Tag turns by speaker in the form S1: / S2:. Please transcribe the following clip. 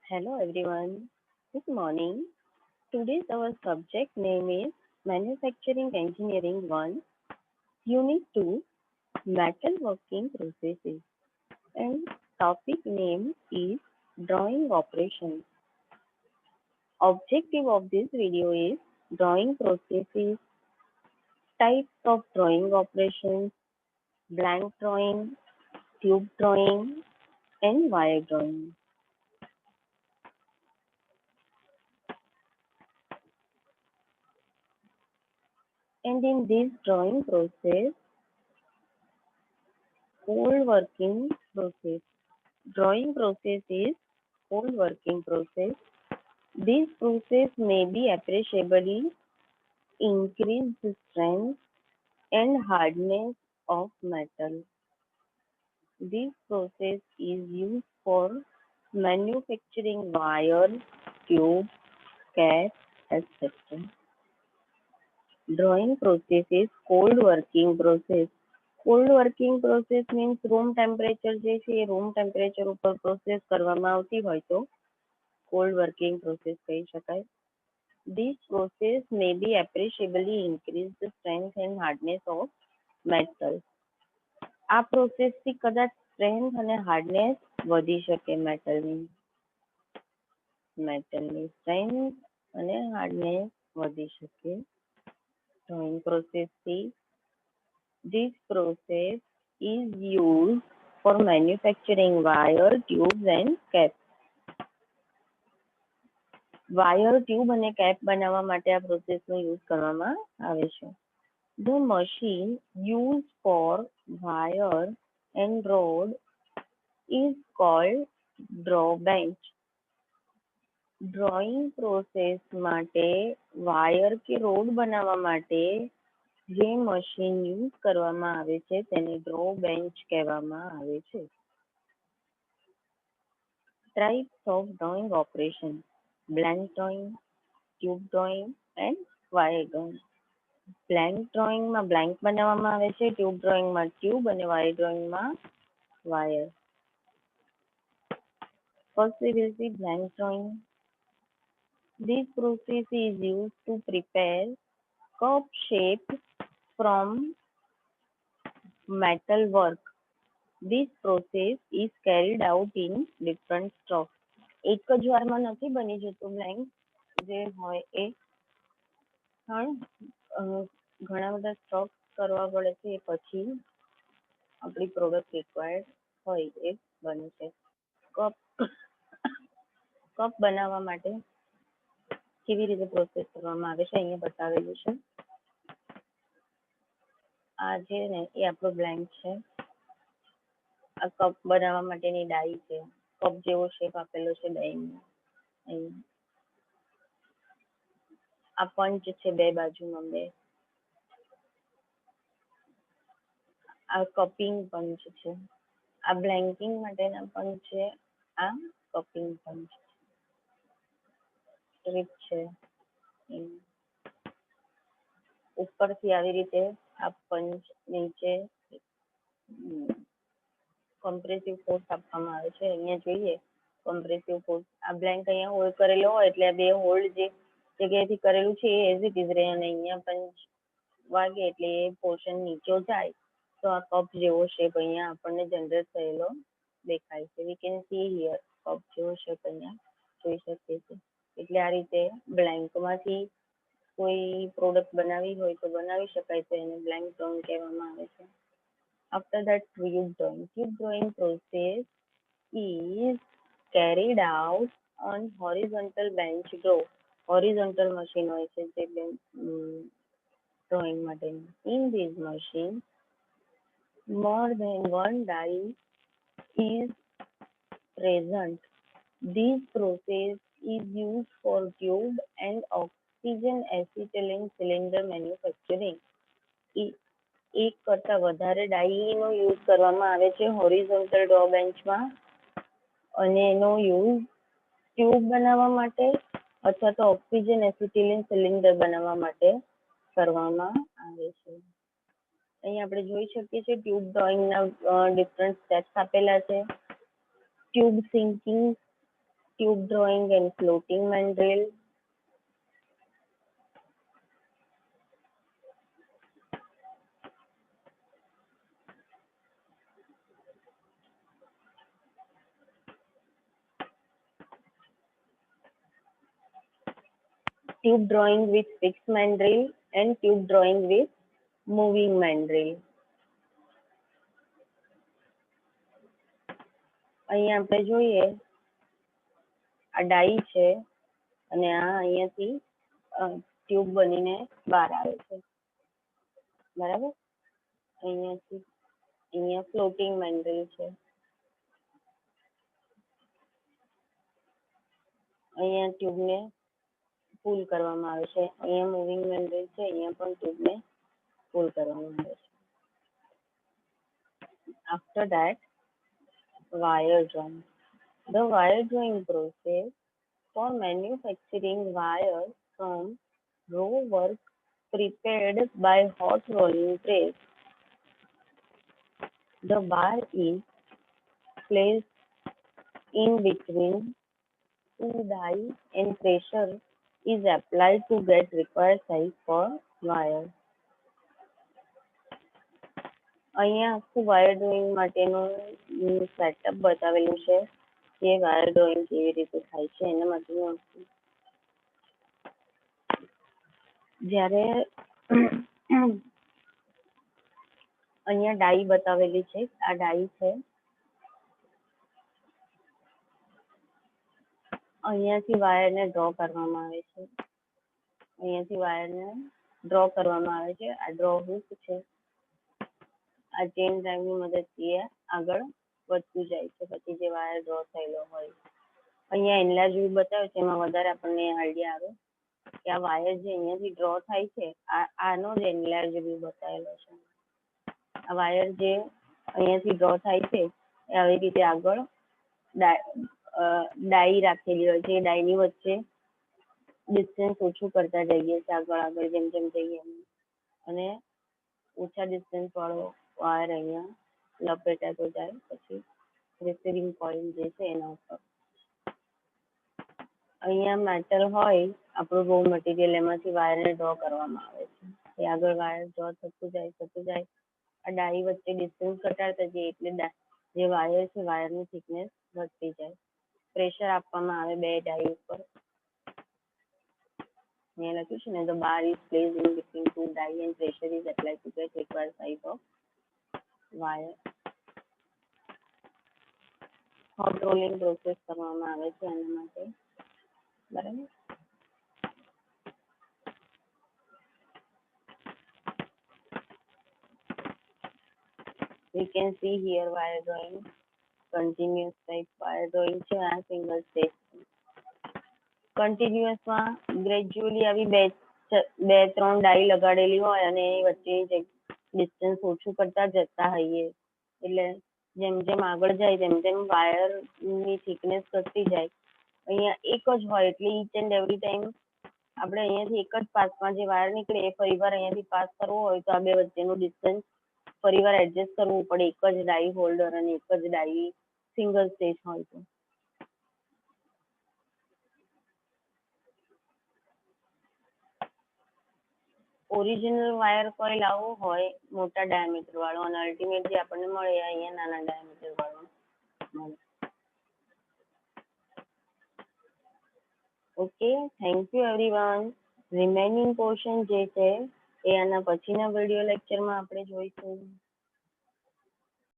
S1: Hello everyone. Good morning. Today's our subject name is Manufacturing Engineering 1, Unit 2, Metal Working Processes. And topic name is Drawing Operations. Objective of this video is drawing processes, types of drawing operations, blank drawing, tube drawing, and wire drawing. And in this drawing process, whole working process. Drawing process is whole working process. This process may be appreciably increase the strength and hardness of metal. This process is used for manufacturing wire, tube, cap, etc. Drawing process is cold working process. Cold working process means room temperature જે છે એ room temperature ઉપર process કરવામાં આવતી હોય તો cold working process કહી શકાય. This process may be appreciably increase the strength and hardness of metal. આ process થી કદાચ strength અને hardness વધી શકે metalની. metalની strength અને hardness વધી શકે. Drawing process થી this process is used for manufacturing wire, tubes and caps. Wire tube અને કેપ બનાવવા માટે આ પ્રોસેસનો યુઝ કરવામાં આવે છે. The machine used for wire and rod is called draw bench. Drawing process માટે વાયર કે રોડ બનાવવા માટે જે મશીન યુઝ કરવામાં આવે છે તેને ડ્રો બેન્ચ કહેવામાં આવે છે. Types of drawing operation: blank drawing, tube drawing and wire drawing. Blank drawing માં blank બનાવવામાં આવે છે, tube drawing માં tube અને wire drawing માં wire. First we will see blank drawing. This process is used to prepare cup shape from metal work. This process is carried out in different strokes. એક જ વારમાં નથી બની જતું blank જે હોય એ પણ ઘણા બધા સ્ટ્રોક કરવા પડે છે એ પછી આપણી પ્રોડક્ટ રિક્વાયર્ડ હોય એ બને છે. કપ બનાવવા માટે કેવી રીતે પ્રોસેસ કરવામાં આવે છે અહીંયા બતાવેલું છે. આ જે ને એ આપણો બ્લેન્ક છે. આ કપ બનાવવા માટેની ડાઈ છે. કપ જેવો શેપ આપેલો છે ડાઈમાં. આ પંચ છે બે બાજુમાં બે. આ કપિંગ પંચ છે. આ બ્લેન્કિંગ માટેના પંચ છે. આ કપિંગ પંચ સ્ટ્રીપ છે. ઉપરથી આવી રીતે આ પંચ નીચે કોમ્પ્રેસિવ ફોર્સ આપવામાં આવે છે. અહીંયા જોઈએ કોમ્પ્રેસિવ ફોર્સ. આ બ્લેન્ક અહીંયા હોલ્ડ કરેલો હોય એટલે બે હોલ્ડ જે જગ્યાએથી કરેલું છે એ એઝ ઇટ ઇઝ રહે અને અહીંયા પંચ વાગે એટલે એ પોર્શન નીચે જાય તો આ કપ જેવો શેપ અહીંયા આપણને જનરેટ થયેલો દેખાય છે. We can see here cup જેવો શેપ અહીંયા જોઈ શકીએ છીએ. એટલે આ રીતે બ્લેન્કમાંથી કોઈ પ્રોડક્ટ બનાવી હોય તો બનાવી શકાય તો એને બ્લેન્ક ડ્રોઈંગ કહેવામાં આવે છે. After that, tube drawing. Tube drawing process is carried out on horizontal bench draw. Horizontal machine હોય છે જે drawing માટેની. In this machine, more than one die is present. This process is used for tube and oxygen acetylene cylinder manufacturing. એક કરતા વધારે ડાઈનો use કરવામાં આવે છે હોરિઝોન્ટલ ડ્રો બેન્ચમાં અને એનો યુઝ ટ્યુબ બનાવવા માટે અથવા તો ઓક્સિજન એસિટિલિન સિલિન્ડર બનાવવા માટે કરવામાં આવે છે. અહીં આપણે જોઈ શકીએ છીએ ટ્યુબ ડ્રોઈંગના ડિફરન્ટ સ્ટેપ્સ આપેલા છે. Tube sinking tube drawing and floating mandrel, tube drawing with fixed mandrel and tube drawing with moving mandrel. અહીંયા આપણે જોઈએ આ ડાઈ છે અને આ અહીંયાથી ટ્યુબ બનીને બહાર આવે છે, બરાબર. અહીંયાથી અહીંયા ફ્લોટિંગ મેન્ડ્રેલ છે, અહીંયા ટ્યુબને પુલ કરવામાં આવે છે, અહીંયા મૂવિંગ મેન્ડ્રેલ છે, અહીંયા પણ ટ્યુબને પુલ કરવામાં આવે છે. After that, wire drawing. The wire drawing process for manufacturing wires from raw work prepared by hot rolling press. The bar is placed in between two die and pressure is applied to get required size for wire. અહીંયા આખું wire drawing માટેનું setup બતાવેલું છે કે wire drawing કેવી રીતે થાય છે એના માટેનું આખું. જ્યારે અહીંયા ડાઈ બતાવેલી છે, આ ડાઈ છે, અહીંયાથી વાયરને ડ્રો કરવામાં આવે છે, અહીંયાથી વાયરને ડ્રો કરવામાં આવે છે. આ ડ્રો હુક છે, આ ચેન ડ્રાઈવની મદદથી એ આગળ વધતું જાય છે પછી જે વાયર ડ્રો થયેલો હોય. અહીંયા એનલાર્જ વ્યૂ બતાવ્યો છે, એમાં વધારે આપણને આઈડિયા આવે કે આ વાયર જે અહીંયાથી ડ્રો થાય છે આનો જ એનલાર્જ વ્યૂ બતાવેલો છે. આ વાયર જે અહીંયાથી ડ્રો થાય છે એ આવી રીતે આગળ ડાઈ રાખેલી હોય છે, એ ડાઈની વચ્ચે ડિસ્ટન્સ ઓછું કરતા જઈએ છીએ આગળ આગળ જેમ જેમ જઈએ અને ઓછા ડિસ્ટન્સ વાળો વાયર અહીંયા લપેટાતો જાય પછી રિસીવિંગ પોઈન્ટ જે છે એના ઉપર. અહીંયા મેટલ હોય આપણું રો મટીરિયલ, એમાંથી વાયરને ડ્રો કરવામાં આવે છે. એ આગળ વાયર ડ્રો થતું જાય. આ ડાઈ વચ્ચે ડિસ્ટન્સ ઘટાડતા જઈએ એટલે જે વાયર છે વાયરની થિકનેસ વધતી જાય. પ્રેશર આપવામાં આવે બે ડાઈ ઉપર. અહીંયા લખ્યું છે ને, the bar is placed in between two die and pressure is applied to get required size of wire. Hot rolling process કરવામાં આવે છે એના માટે, બરાબર. We can see here wire drawing, continuous type wire drawing છે, આ single stage. કન્ટિન્યુઅસમાં gradually આવી બે ત્રણ ડાઈ લગાડેલી હોય અને એ વચ્ચે ડિસ્ટન્સ ઓછું કરતા જતા હોઈએ એટલે જેમ જેમ આગળ જાય તેમ તેમ વાયરની થિકનેસ ઘટતી જાય. અહીંયા એક જ હોય એટલે ઈચ એન્ડ એવરી ટાઈમ આપણે અહીંયાથી એક જ પાસમાં જે વાયર નીકળે એ ફરીવાર અહીંયાથી પાસ કરવો હોય તો આ બે વચ્ચેનું ડિસ્ટન્સ ફરીવાર એડજસ્ટ કરવું પડે, એક જ ડાઈ હોલ્ડર અને એક જ ડાઈ સિંગલ સ્ટેજ હોય તો. ઓરિજિનલ વાયર કોઇલ આવો હોય મોટા ડાયામીટર વાળો અને અલ્ટિમેટ જે આપણને મળે અહીંયા નાના ડાયામીટર વાળો મળે. Okay, thank you everyone. Remaining portion જે છે એ આના પછીના વિડીયો લેક્ચરમાં આપણે જોઈશું.